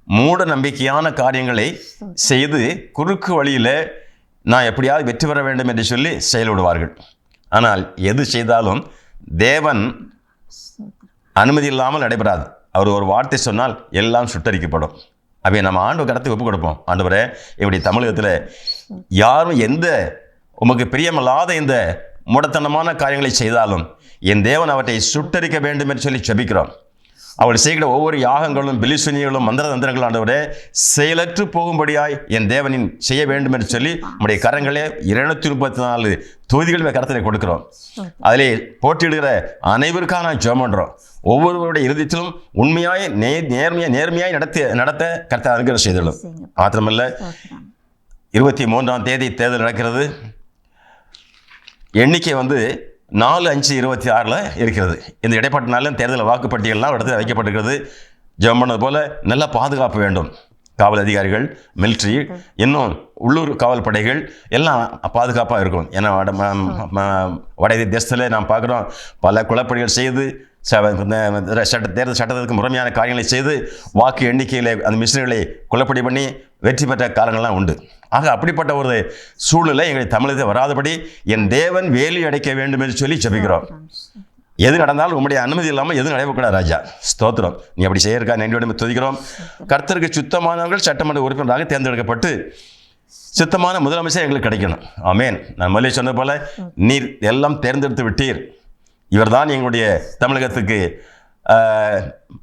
மூட நம்பிக்கையான காரியங்களை செய்து குறுக்கு வழியில் நான் எப்படியாவது வெற்றி பெற வேண்டும் என்று சொல்லி செயல்படுவார்கள். ஆனால் எது செய்தாலும் தேவன் அனுமதி இல்லாமல் நடைபெறாது. அவர் ஒரு வார்த்தை சொன்னால் எல்லாம் சுட்டரிக்கப்படும். அவை நம்ம ஆண்டு கடத்துக்கு ஒப்புக் கொடுப்போம். ஆண்டவரே, இப்படி தமிழகத்தில் யாரும் எந்த உமக்கு பிரியமில்லாத இந்த மூடத்தனமான காரியங்களை செய்தாலும் என் தேவன் அவற்றை சுட்டரிக்க வேண்டும் என்று சொல்லி ஜெபிக்கிறோம். அவள் செய்கிற ஒவ்வொரு யாகங்களும் பிலிசுனிகளும் மந்திர தந்திரங்களும் ஆண்டவரே செயலற்று போகும்படியாய் என் தேவனின் செய்ய வேண்டும் என்று சொல்லி நம்முடைய கரங்களே 234 தொகுதிகள் கரத்தில் கொடுக்கிறோம். அதிலே போட்டியிடுகிற அனைவருக்காக நான் ஜெபம் பண்ணுறோம். ஒவ்வொருவருடைய இறுதியிலும் உண்மையாய் நேர்மையாய் நடத்த கர்த்தர் அனுகிரகம் செய்துள்ளோம். மாத்திரமல்ல, 23ஆம் தேதி தேர்தல் நடக்கிறது. எண்ணிக்கை 4/5/26 இருக்கிறது. இந்த இடைப்பட்ட நாளில் தேர்தல் வாக்குப்பட்டியல்லாம் இடத்துல வைக்கப்பட்டிருக்கிறது. ஜெபம் பண்ணது போல நல்ல பாதுகாப்பு வேண்டும். காவல் அதிகாரிகள், மிலிட்ரி, இன்னும் உள்ளூர் காவல் படைகள் எல்லாம் பாதுகாப்பாக இருக்கும். ஏன்னா வட தேசத்தில் நாம் பார்க்குறோம், பல குழப்படிகள் செய்து தேர்தல் சட்டத்திற்கு முறைமையான காரியங்களை செய்து வாக்கு எண்ணிக்கையில் அந்த மிஷின்களை குழப்படி பண்ணி வெற்றி பெற்ற காலங்கள்லாம் உண்டு. ஆக அப்படிப்பட்ட ஒரு சூழ்நிலை எங்களை தமிழகத்தில் வராதபடி என் தேவன் வேலி அடைக்க வேண்டும் என்று சொல்லி ஜெபிக்கிறோம். எது நடந்தாலும் உங்களுடைய அனுமதி இல்லாமல் எதுவும் நடைபெறக்கூடாது ராஜா. ஸ்தோத்திரம். நீ அப்படி செய்யறக்கா நன்றியோடு துதிக்கிறோம். கர்த்தருக்கு சுத்தமானவர்கள் சட்டமன்ற உறுப்பினராக தேர்ந்தெடுக்கப்பட்டு சுத்தமான முதலமைச்சர் எங்களுக்கு கிடைக்கணும். ஆமேன். நான் முதலில் சொன்னது போல நீர் எல்லாம் தேர்ந்தெடுத்து விட்டீர். இவர்தான் எங்களுடைய தமிழகத்துக்கு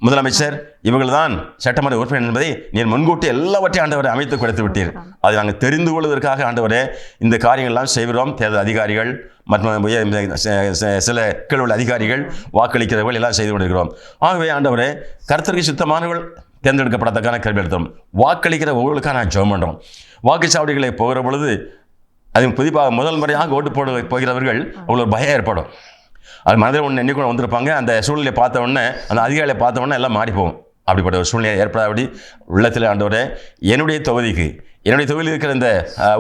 முதலமைச்சர், இவர்கள் தான் சட்டமன்ற உறுப்பினர் என்பதை நீர் முன்கூட்டி எல்லாவற்றையும் ஆண்டவரை அமைத்து கொடுத்து விட்டீர். அதை நாங்கள் தெரிந்து கொள்வதற்காக ஆண்டவரே இந்த காரியங்கள்லாம் செய்கிறோம். தேர்தல் அதிகாரிகள் மற்றும் சில கீழ் உள்ள அதிகாரிகள், வாக்களிக்கிறவர்கள் எல்லாம் செய்து கொண்டிருக்கிறோம். ஆகவே ஆண்டவரே, கர்த்தருக்கு சுத்தமானவர்கள் தேர்ந்தெடுக்கப்படத்தக்கான கல்வி எடுத்தோம். வாக்களிக்கிற ஒவ்வொருக்காக நான் ஜெபம் பண்ணுறோம். வாக்குச்சாவடிகளை போகிற பொழுது அது புதிப்பாக முதல் முறையாக ஓட்டு போட போகிறவர்கள் அவ்வளோ பயம் ஏற்படும். அது மனதில் ஒன்று எண்ணிக்கூட வந்திருப்பாங்க. அந்த சூழ்நிலையை பார்த்த உடனே, அந்த அதிகாரியை பார்த்த உடனே எல்லாம் மாறி போகும். அப்படிப்பட்ட ஒரு சூழ்நிலை ஏற்படாதபடி உள்ளத்தில் ஆண்டவரே, என்னுடைய தொகுதியில் இருக்கிற இந்த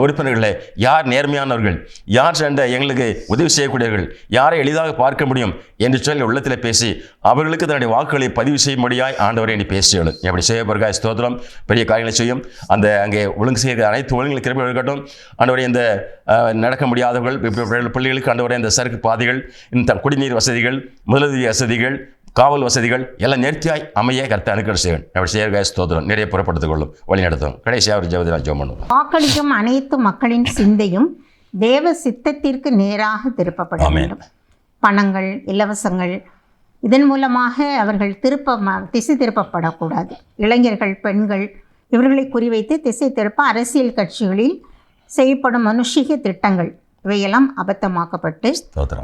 உறுப்பினர்களை யார் நேர்மையானவர்கள், யார் சென்ற எங்களுக்கு உதவி செய்யக்கூடியவர்கள், யாரை எளிதாக பார்க்க முடியும் என்று சொல்லி உள்ளத்தில் பேசி அவர்களுக்கு தன்னுடைய வாக்குகளை பதிவு செய்யும்படியாய் ஆண்டவரை நீ பேசியவள். அப்படி செய்ய பிறகாய் ஸ்தோத்திரம். பெரிய காரியங்களை செய்யும். அந்த அங்கே ஒழுங்கு செய்கிற அனைத்து ஒழுங்குகளை கிருபை இருக்கட்டும். ஆண்டவரை இந்த நடக்க முடியாதவர்கள் பிள்ளைகளுக்கு ஆண்டவரை இந்த சரக்கு பாதைகள், இந்த குடிநீர் வசதிகள், முதலுதவி வசதிகள், காவல் வசதிகள் எல்லாம் நேர்த்தியாய் அமைய கர்த்தர் அனுகிரகம் செய்யும். அப்படி செய்ய ஸ்தோத்திரம். நிறைய புறப்படுத்திக் கொள்ளும், வழி நடத்தும். கடைசியாக ஒரு ஜெபத்தில் ஜெபம் பண்ணுவோம். வாக்களிக்கும் அனைத்து மக்களின் சிந்தையும் தேவ சித்தத்திற்கு நேராக திருப்பப்பட வேண்டும். பணங்கள், இலவசங்கள் இதன் மூலமாக அவர்கள் திசை திருப்பப்படக்கூடாது. இளைஞர்கள், பெண்கள் இவர்களை குறிவைத்து திசை திருப்ப அரசியல் கட்சிகளில் செய்யப்படும் மனுஷிக திட்டங்கள் இவையெல்லாம் அபத்தமாக்கப்பட்டு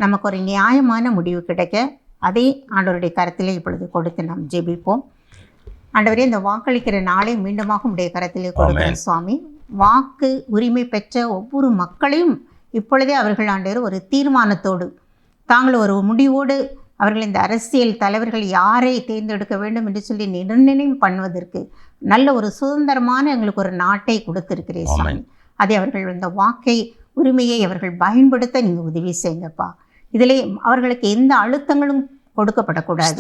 நமக்கு ஒரு நியாயமான முடிவு கிடைக்க அதை ஆண்டவருடைய கரத்திலே இப்பொழுது கொடுத்து நாம் ஜெபிப்போம். ஆண்டவரே, இந்த வாக்களிக்கிற நாளை மீண்டுமாக உடைய கரத்திலே கொடுக்கிறோம் சுவாமி. வாக்கு உரிமை பெற்ற ஒவ்வொரு மக்களையும் இப்பொழுதே அவர்கள் ஆண்டவர் ஒரு தீர்மானத்தோடு, தாங்கள் ஒரு முடிவோடு அவர்கள் இந்த அரசியல் தலைவர்கள் யாரை தேர்ந்தெடுக்க வேண்டும் என்று சொல்லி நிர்ணயம் பண்ணுவதற்கு நல்ல ஒரு சுதந்திரமான எங்களுக்கு ஒரு நாட்டை கொடுத்திருக்கிறேன் சுவாமி. அதை அவர்கள் இந்த வாக்கை உரிமையை அவர்கள் பயன்படுத்த நீங்கள் உதவி செய்யுங்கப்பா. இதிலே அவர்களுக்கு எந்த அழுத்தங்களும் கொடுக்கப்படக்கூடாது,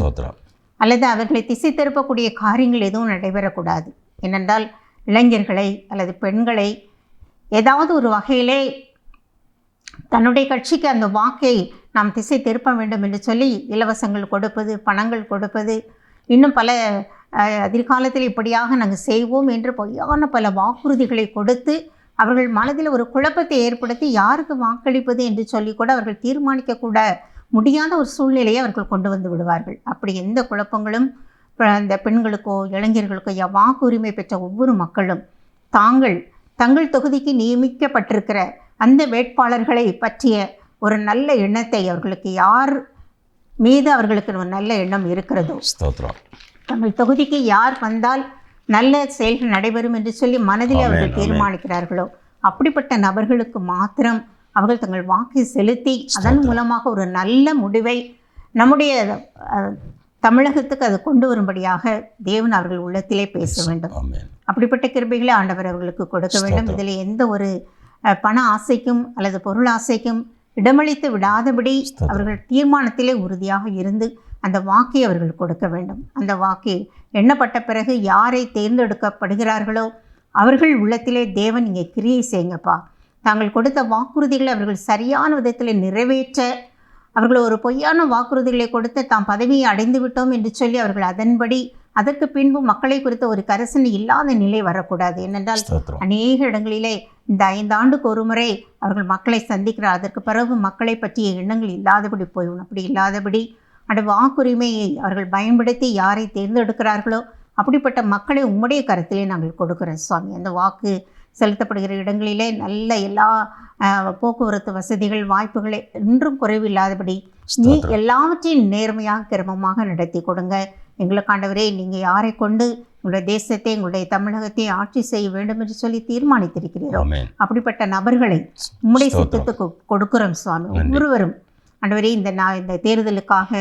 அல்லது அவர்களை திசை திருப்பக்கூடிய காரியங்கள் எதுவும் நடைபெறக்கூடாது. ஏனென்றால் இளைஞர்களை அல்லது பெண்களை ஏதாவது ஒரு வகையிலே தன்னுடைய கட்சிக்கு அந்த வாக்கை நாம் திசை திருப்ப வேண்டும் என்று சொல்லி இலவசங்கள் கொடுப்பது, பணங்கள் கொடுப்பது, இன்னும் பல எதிர்காலத்தில் இப்படியாக நாங்கள் செய்வோம் என்று பொய்யான பல வாக்குறுதிகளை கொடுத்து அவர்கள் மனதில் ஒரு குழப்பத்தை ஏற்படுத்தி யாருக்கு வாக்களிப்பது என்று சொல்லி கூட அவர்கள் தீர்மானிக்கக்கூட முடியாத ஒரு சூழ்நிலையை அவர்கள் கொண்டு வந்து விடுவார்கள். அப்படி எந்த குழப்பங்களும் அந்த பெண்களுக்கோ இளைஞர்களுக்கோ வாக்குரிமை பெற்ற ஒவ்வொரு மக்களும் தங்கள் தொகுதிக்கு நியமிக்கப்பட்டிருக்கிற அந்த வேட்பாளர்களை பற்றிய ஒரு நல்ல எண்ணத்தை, அவர்களுக்கு யார் மீது அவர்களுக்கு ஒரு நல்ல எண்ணம் இருக்கிறதோ, தங்கள் தொகுதிக்கு யார் வந்தால் நல்ல செயல்கள் நடைபெறும் என்று சொல்லி மனதில் அவர்கள் தீர்மானிக்கிறார்களோ அப்படிப்பட்ட நபர்களுக்கு மாத்திரம் அவர்கள் தங்கள் வாக்கை செலுத்தி அதன் மூலமாக ஒரு நல்ல முடிவை நம்முடைய தமிழகத்துக்கு அது கொண்டு வரும்படியாக தேவன் அவர்கள் உள்ளத்திலே பேச வேண்டும். அப்படிப்பட்ட கிருபைகளை ஆண்டவர் அவர்களுக்கு கொடுக்க வேண்டும். இதில் எந்த ஒரு பண ஆசைக்கும் அல்லது பொருள் ஆசைக்கும் இடமளித்து விடாதபடி அவர்கள் தீர்மானத்திலே உறுதியாக இருந்து அந்த வாக்கை அவர்கள் கொடுக்க வேண்டும். அந்த வாக்கை எண்ணப்பட்ட பிறகு யாரை தேர்ந்தெடுக்கப்படுகிறார்களோ அவர்கள் உள்ளத்திலே தேவன் இங்கே கிரியை செய்யுங்கப்பா. தாங்கள் கொடுத்த வாக்குறுதிகளை அவர்கள் சரியான விதத்தில் நிறைவேற்ற, அவர்கள் ஒரு பொய்யான வாக்குறுதிகளை கொடுத்து தாம் பதவியை அடைந்து விட்டோம் என்று சொல்லி அவர்கள் அதன்படி அதற்கு பின்பு மக்களை குறித்த ஒரு கரிசனை இல்லாத நிலை வரக்கூடாது. ஏனென்றால் அநேக இடங்களிலே இந்த 5 ஆண்டுக்கு ஒரு முறை அவர்கள் மக்களை சந்திக்கிறார். அதற்கு பிறகு மக்களை பற்றிய எண்ணங்கள் இல்லாதபடி போய்விடும். அப்படி இல்லாதபடி அந்த வாக்குரிமையை அவர்கள் பயன்படுத்தி யாரை தேர்ந்தெடுக்கிறார்களோ அப்படிப்பட்ட மக்களை உம்முடைய கருத்திலே நாங்கள் கொடுக்கிறோம் சுவாமி. அந்த வாக்கு செலுத்தப்படுகிற இடங்களிலே நல்ல எல்லா போக்குவரத்து வசதிகள் வாய்ப்புகளை இன்றும் குறைவில்லாதபடி நீ எல்லாவற்றையும் நேர்மையாக கிரமமாக நடத்தி கொடுங்க. எங்களுக்கு ஆண்டவரே, நீங்கள் யாரை கொண்டு உங்களுடைய தேசத்தை உங்களுடைய தமிழகத்தை ஆட்சி செய்ய வேண்டும் என்று சொல்லி தீர்மானித்திருக்கிறீரோ அப்படிப்பட்ட நபர்களை உம்முடைய சித்தத்துக்கு கொடுக்கிறோம் சுவாமி. ஒவ்வொருவரும் ஆண்டவரே இந்த தேர்தலுக்காக,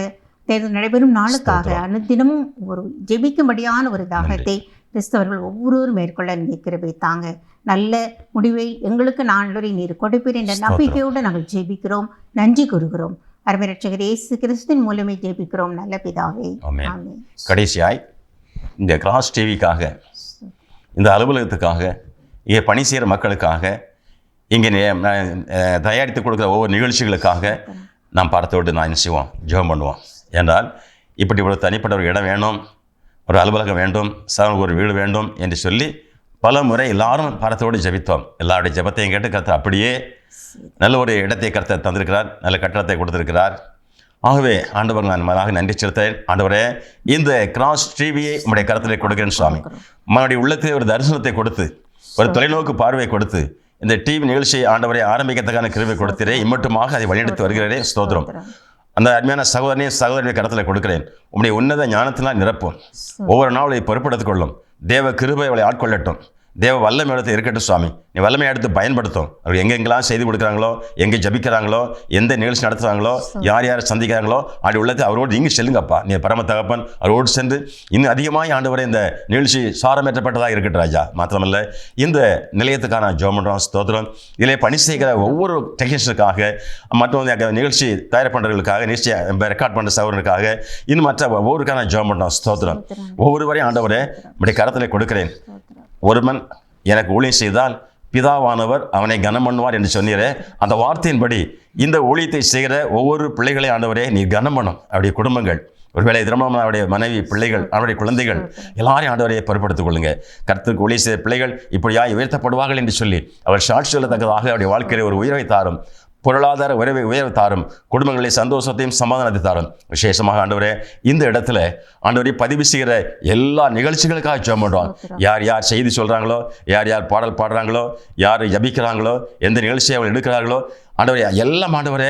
தேர்தல் நடைபெறும் நாளுக்காக அனுதினமும் ஒரு ஜெபிக்கும்படியான ஒரு தாகத்தை கிறிஸ்தவர்கள் ஒவ்வொருவரும் மேற்கொள்ள நீங்கள் கிருபை தாங்க. நல்ல முடிவை எங்களுக்கு நாள்வரை நீர் கொடுப்பீர் என்ற நம்பிக்கையோடு நாங்கள் ஜெபிக்கிறோம், நன்றி கூறுகிறோம். அருமை ரட்சகர் இயேசு கிறிஸ்துவின் மூலமே ஜெபிக்கிறோம் நல்ல பிதாவே. ஆமென். கடைசியாய் இந்த கிராஸ் டிவிக்காக, இந்த அலுவலகத்துக்காக, இங்கே பணி செய்கிற மக்களுக்காக, இங்கே தயாரித்து கொடுக்குற ஒவ்வொரு நிகழ்ச்சிகளுக்காக நாம் பார்த்தோடு நான் என்ன செய்வோம், ஜெபம் பண்ணுவோம். என்றால் இப்படி ஒரு தனிப்பட்ட ஒரு இடம் வேணும், ஒரு அலுவலகம் வேண்டும், ஒரு வீடு வேண்டும் என்று சொல்லி பல முறை எல்லாரும் பாரத்தோடு ஜெபித்தோம். எல்லாருடைய ஜெபத்தையும் கேட்டு கர்த்தர் அப்படியே நல்ல ஒரு இடத்தை கர்த்தர் தந்திருக்கிறார், நல்ல கட்டடத்தை கொடுத்திருக்கிறார். ஆகவே ஆண்டவர் நான் மனாக நன்றி செலுத்தேன். ஆண்டவரே, இந்த கிராஸ் டிவியை உங்களுடைய கருத்திலே கொடுக்கிறேன் சுவாமி. உங்களுடைய உள்ளத்திலே ஒரு தரிசனத்தை கொடுத்து, ஒரு தொலைநோக்கு பார்வையை கொடுத்து, இந்த டிவி நிகழ்ச்சியை ஆண்டவரை ஆரம்பிக்கிறதுக்கான கிருபை கொடுத்திரே. இம்மட்டுமாக அதை வழிநடத்தி வருகிறேன். ஸ்தோத்திரம். அந்த அருமையான சகோதரனை கருத்தில் கொடுக்கிறேன். உங்களுடைய உன்னத ஞானத்தினால் நிரப்பும். ஒவ்வொரு நாளும் பொறுப்படுத்திக் கொள்ளும். தேவ கிருபை அவளை ஆட்கொள்ளட்டும். தேவ வல்லமை எடுத்து இருக்கட்டும் சுவாமி. நீ வல்லமை எடுத்து பயன்படுத்தும். அவர் எங்கெங்கெல்லாம் செய்து கொடுக்குறாங்களோ, எங்கே ஜபிக்கிறாங்களோ, எந்த நிகழ்ச்சி நடத்துகிறாங்களோ, யார் யார் சந்திக்கிறாங்களோ அப்படி உள்ளது அவரோடு நீங்கள் செல்லுங்கப்பா. நீ பரம தகப்பன் அவரோடு சென்று இன்னும் அதிகமாக ஆண்டவரை இந்த நிகழ்ச்சி சாரமேற்றப்பட்டதாக இருக்கட்டும் ராஜா. மாத்திரமல்ல, இந்த நிலையத்துக்கான ஜெபம் பண்ணுறோம். ஸ்தோத்திரம். இதிலே பணி செய்கிற ஒவ்வொரு டெக்னீஷியனுக்காக, மற்றும் நிகழ்ச்சி தயார் பண்ணுறவர்களுக்காக, நிச்சயம் ரெக்கார்ட் பண்ணுற சகோதரனுக்காக, இன்னும் மற்ற ஒவ்வொருக்கான ஜெபம் பண்ணுறோம். ஸ்தோத்திரம். ஒவ்வொருவரையும் ஆண்டவரை இப்படி கரத்தில் கொடுக்கிறேன். ஒருவன் எனக்கு ஊழியம் செய்தால் பிதாவானவர் அவனை கனம் பண்ணுவார் என்று சொன்னீரே, அந்த வார்த்தையின்படி இந்த ஊழியத்தை செய்கிற ஒவ்வொரு பிள்ளைகளை ஆண்டவரே நீர் கனம் பண்ணும். அவருடைய குடும்பங்கள், ஒருவேளை திருமணம், அவருடைய மனைவி, பிள்ளைகள், அவருடைய குழந்தைகள் எல்லாரையும் ஆண்டவரையை பொறுப்படுத்திக் கொள்ளுங்க. கர்த்தருக்கு ஊழியம் செய்த பிள்ளைகள் இப்படியாய் உயர்த்தப்படுவார்கள் என்று சொல்லி அவர் சாட்சி சொல்லத்தக்கதாக அவருடைய வாழ்க்கையில் ஒரு உயர்வை தாரும், பொருளாதார உயர்வு தாரும், குடும்பங்களை சந்தோஷத்தையும் சமாதானத்தை தாரும். விசேஷமாக ஆண்டவரே, இந்த இடத்துல ஆண்டவரை பதிவு செய்கிற எல்லா நிகழ்ச்சிகளுக்காக ஜெபம் பண்ணுறோம். யார் யார் செய்தி சொல்கிறாங்களோ, யார் யார் பாடல் பாடுறாங்களோ, யார் ஜபிக்கிறாங்களோ, எந்த நிகழ்ச்சியை அவள் எடுக்கிறார்களோ, ஆண்டவரே எல்லாம் ஆண்டவரே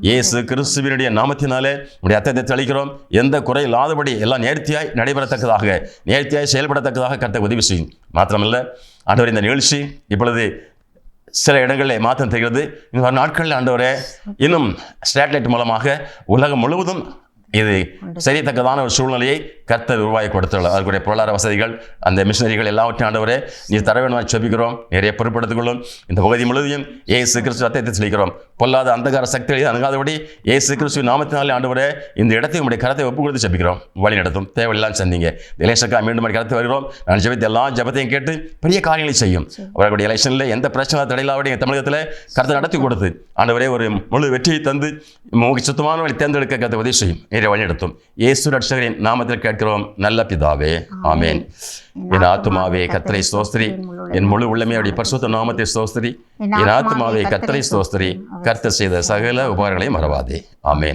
இயேசு கிறிஸ்துவினுடைய நாமத்தினாலே உடைய அர்த்தத்தை தெளிக்கிறோம். எந்த குறை இல்லாதபடி எல்லாம் நேர்த்தியாய் நடைபெறத்தக்கதாக, நேர்த்தியாய் செயல்படத்தக்கதாக கர்த்தர் உதவி செய்யும். மாத்திரமல்ல ஆண்டவரே, இந்த நிகழ்ச்சி இப்பொழுது சில இடங்களில் மாற்றம் தெரிகிறது. இந்த நாட்களில் ஆண்டவரே இன்னும் சேட்டலைட் மூலமாக உலகம் முழுவதும் இது செய்யத்தக்கதான ஒரு சூழ்நிலையை கர்த்தர் உருவாக்கி கொடுத்துள்ளார். அதற்குரிய பொருளாதார வசதிகள், அந்த மிஷினரிகள் எல்லாவற்றையும் ஆண்டவரே நீர் தர வேணுமாய் செபிக்கிறோம். நிறைய பொறுப்படுத்திக் கொள்ளும். இந்த பகுதி முழுவதும் இயேசு கிறிஸ்து ரத்தத்தை தெளிக்கிறோம். பொல்லாத அந்தகார சக்திகளை அணுகாதபடி இயேசு கிறிஸ்து நாமத்தினாலே ஆண்டவரே இந்த இடத்தை உங்களுடைய கரத்தை ஒப்பு கொடுத்து செபிக்கிறோம். வழி நடத்தும். தேவையெல்லாம் சந்திங்க. எலெக்ஷனுக்காக மீண்டும் கருத்து வருகிறோம். நான் ஜெபித்த எல்லா ஜபத்தையும் கேட்டு பெரிய காரியங்களை செய்யும். அவர்களுடைய எலெக்ஷனில் எந்த பிரச்சனை தடையில்லாத எங்கள் தமிழகத்தில் கருத்தை நடத்தி கொடுத்து ஆண்டவரே ஒரு முழு வெற்றியை தந்து சுத்தமான வழி தேர்ந்தெடுக்க கருத்தை உதவி செய்யும். வழிநடத்தும். இயேசு ரட்சகரின் நாமத்தில் கேட்கிறோம் நல்ல பிதாவே. ஆமென். என் ஆத்துமாவே கர்த்தரை ஸ்தோத்திரி, என் முழு உள்ளமே அவருடைய பரிசுத்த நாமத்தை ஸ்தோத்திரி. என் ஆத்துமாவே கர்த்தரை ஸ்தோத்திரி, கர்த்தர் செய்த சகல உபகாரங்களையும் மறவாதே. ஆமென்.